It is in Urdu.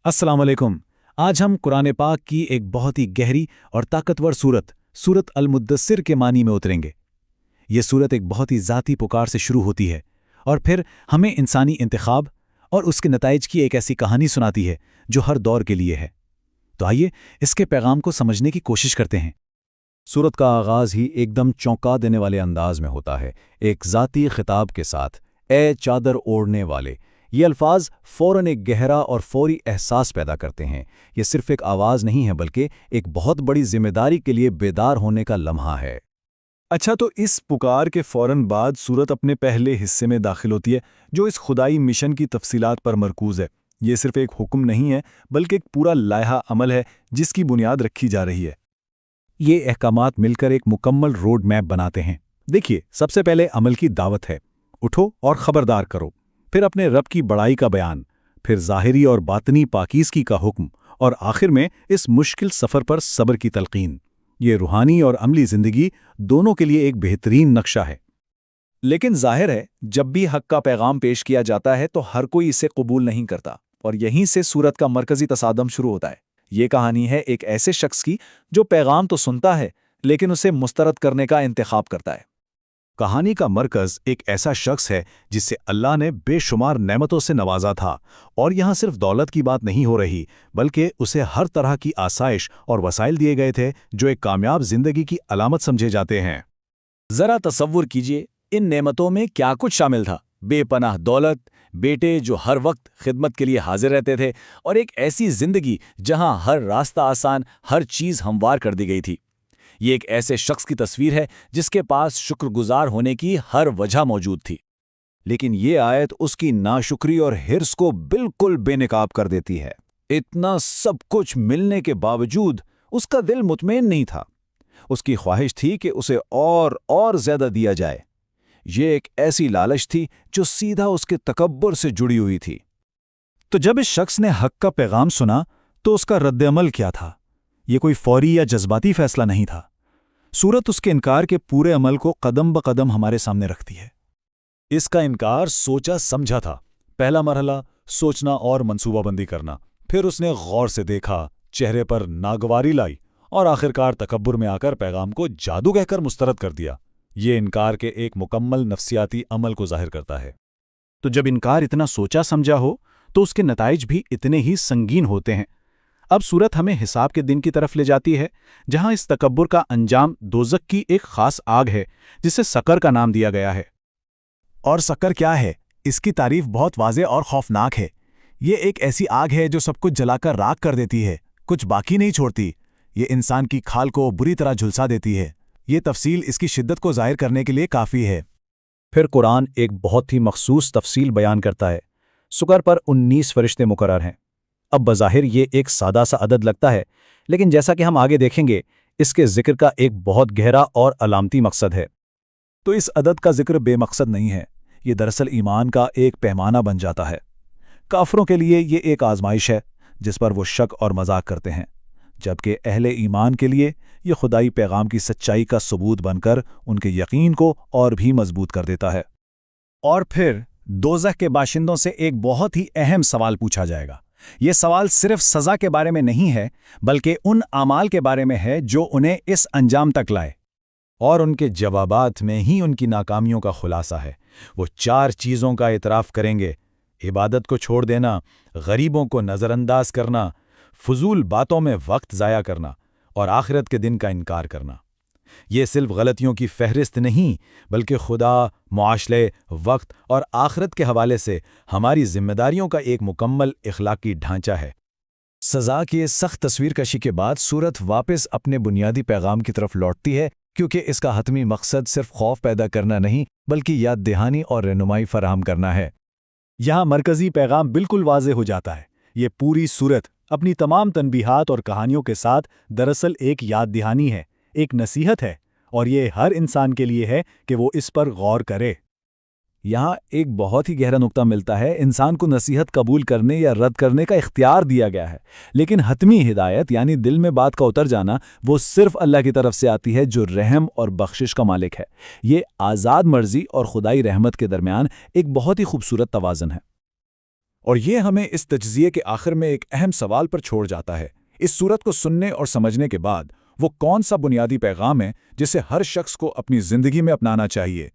السلام علیکم۔ آج ہم قرآن پاک کی ایک بہت ہی گہری اور طاقتور سورت المدثر کے معنی میں اتریں گے۔ یہ سورت ایک بہت ہی ذاتی پکار سے شروع ہوتی ہے اور پھر ہمیں انسانی انتخاب اور اس کے نتائج کی ایک ایسی کہانی سناتی ہے جو ہر دور کے لیے ہے۔ تو آئیے اس کے پیغام کو سمجھنے کی کوشش کرتے ہیں۔ سورت کا آغاز ہی ایک دم چونکا دینے والے انداز میں ہوتا ہے، ایک ذاتی خطاب کے ساتھ، اے چادر اوڑھنے والے۔ یہ الفاظ فوراً ایک گہرا اور فوری احساس پیدا کرتے ہیں۔ یہ صرف ایک آواز نہیں ہے بلکہ ایک بہت بڑی ذمہ داری کے لیے بیدار ہونے کا لمحہ ہے۔ اچھا، تو اس پکار کے فوراً بعد سورت اپنے پہلے حصے میں داخل ہوتی ہے جو اس خدائی مشن کی تفصیلات پر مرکوز ہے۔ یہ صرف ایک حکم نہیں ہے بلکہ ایک پورا لائحہ عمل ہے جس کی بنیاد رکھی جا رہی ہے۔ یہ احکامات مل کر ایک مکمل روڈ میپ بناتے ہیں۔ دیکھیے، سب سے پہلے عمل کی دعوت ہے، اٹھو اور خبردار کرو۔ پھر اپنے رب کی بڑائی کا بیان، پھر ظاہری اور باطنی پاکیزگی کا حکم، اور آخر میں اس مشکل سفر پر صبر کی تلقین۔ یہ روحانی اور عملی زندگی دونوں کے لیے ایک بہترین نقشہ ہے۔ لیکن ظاہر ہے جب بھی حق کا پیغام پیش کیا جاتا ہے تو ہر کوئی اسے قبول نہیں کرتا، اور یہیں سے سورت کا مرکزی تصادم شروع ہوتا ہے۔ یہ کہانی ہے ایک ایسے شخص کی جو پیغام تو سنتا ہے لیکن اسے مسترد کرنے کا انتخاب کرتا ہے۔ کہانی کا مرکز ایک ایسا شخص ہے جس سے اللہ نے بے شمار نعمتوں سے نوازا تھا، اور یہاں صرف دولت کی بات نہیں ہو رہی بلکہ اسے ہر طرح کی آسائش اور وسائل دیے گئے تھے جو ایک کامیاب زندگی کی علامت سمجھے جاتے ہیں۔ ذرا تصور کیجئے ان نعمتوں میں کیا کچھ شامل تھا۔ بے پناہ دولت، بیٹے جو ہر وقت خدمت کے لیے حاضر رہتے تھے، اور ایک ایسی زندگی جہاں ہر راستہ آسان، ہر چیز ہموار کر دی گئی تھی۔ یہ ایک ایسے شخص کی تصویر ہے جس کے پاس شکر گزار ہونے کی ہر وجہ موجود تھی۔ لیکن یہ آیت اس کی ناشکری اور حرص کو بالکل بے نقاب کر دیتی ہے۔ اتنا سب کچھ ملنے کے باوجود اس کا دل مطمئن نہیں تھا۔ اس کی خواہش تھی کہ اسے اور زیادہ دیا جائے۔ یہ ایک ایسی لالچ تھی جو سیدھا اس کے تکبر سے جڑی ہوئی تھی۔ تو جب اس شخص نے حق کا پیغام سنا تو اس کا رد عمل کیا تھا؟ یہ کوئی فوری یا جذباتی فیصلہ نہیں تھا۔ سورت اس کے انکار کے پورے عمل کو قدم بقدم ہمارے سامنے رکھتی ہے۔ اس کا انکار سوچا سمجھا تھا۔ پہلا مرحلہ سوچنا اور منصوبہ بندی کرنا، پھر اس نے غور سے دیکھا، چہرے پر ناگواری لائی، اور آخرکار تکبر میں آ کر پیغام کو جادو کہہ کر مسترد کر دیا۔ یہ انکار کے ایک مکمل نفسیاتی عمل کو ظاہر کرتا ہے۔ تو جب انکار اتنا سوچا سمجھا ہو تو اس کے نتائج بھی اتنے ہی سنگین ہوتے ہیں۔ اب سورت ہمیں حساب کے دن کی طرف لے جاتی ہے، جہاں اس تکبر کا انجام دوزخ کی ایک خاص آگ ہے جسے سقر کا نام دیا گیا ہے۔ اور سقر کیا ہے؟ اس کی تعریف بہت واضح اور خوفناک ہے۔ یہ ایک ایسی آگ ہے جو سب کچھ جلا کر راکھ کر دیتی ہے، کچھ باقی نہیں چھوڑتی۔ یہ انسان کی کھال کو بری طرح جھلسا دیتی ہے۔ یہ تفصیل اس کی شدت کو ظاہر کرنے کے لیے کافی ہے۔ پھر قرآن ایک بہت ہی مخصوص تفصیل بیان کرتا ہے۔ سقر پر 19 فرشتے مقرر ہیں۔ اب بظاہر یہ ایک سادہ سا عدد لگتا ہے، لیکن جیسا کہ ہم آگے دیکھیں گے اس کے ذکر کا ایک بہت گہرا اور علامتی مقصد ہے۔ تو اس عدد کا ذکر بے مقصد نہیں ہے، یہ دراصل ایمان کا ایک پیمانہ بن جاتا ہے۔ کافروں کے لیے یہ ایک آزمائش ہے جس پر وہ شک اور مذاق کرتے ہیں، جبکہ اہل ایمان کے لیے یہ خدائی پیغام کی سچائی کا ثبوت بن کر ان کے یقین کو اور بھی مضبوط کر دیتا ہے۔ اور پھر دوزخ کے باشندوں سے ایک بہت ہی اہم سوال پوچھا جائے گا۔ یہ سوال صرف سزا کے بارے میں نہیں ہے بلکہ ان اعمال کے بارے میں ہے جو انہیں اس انجام تک لائے۔ اور ان کے جوابات میں ہی ان کی ناکامیوں کا خلاصہ ہے۔ وہ 4 چیزوں کا اعتراف کریں گے: عبادت کو چھوڑ دینا، غریبوں کو نظر انداز کرنا، فضول باتوں میں وقت ضائع کرنا، اور آخرت کے دن کا انکار کرنا۔ یہ صرف غلطیوں کی فہرست نہیں بلکہ خدا، معاشرے، وقت اور آخرت کے حوالے سے ہماری ذمہ داریوں کا ایک مکمل اخلاقی ڈھانچہ ہے۔ سزا کی اس سخت تصویر کشی کے بعد سورت واپس اپنے بنیادی پیغام کی طرف لوٹتی ہے، کیونکہ اس کا حتمی مقصد صرف خوف پیدا کرنا نہیں بلکہ یاد دہانی اور رہنمائی فراہم کرنا ہے۔ یہاں مرکزی پیغام بالکل واضح ہو جاتا ہے۔ یہ پوری سورت اپنی تمام تنبیہات اور کہانیوں کے ساتھ دراصل ایک یاد دہانی ہے، ایک نصیحت ہے، اور یہ ہر انسان کے لیے ہے کہ وہ اس پر غور کرے۔ یہاں ایک بہت ہی گہرا نقطہ ملتا ہے۔ انسان کو نصیحت قبول کرنے یا رد کرنے کا اختیار دیا گیا ہے، لیکن حتمی ہدایت یعنی دل میں بات کا اتر جانا وہ صرف اللہ کی طرف سے آتی ہے جو رحم اور بخشش کا مالک ہے۔ یہ آزاد مرضی اور خدائی رحمت کے درمیان ایک بہت ہی خوبصورت توازن ہے۔ اور یہ ہمیں اس تجزیے کے آخر میں ایک اہم سوال پر چھوڑ جاتا ہے۔ اس صورت کو سننے اور سمجھنے کے بعد وہ کون سا بنیادی پیغام ہے جسے ہر شخص کو اپنی زندگی میں اپنانا چاہیے؟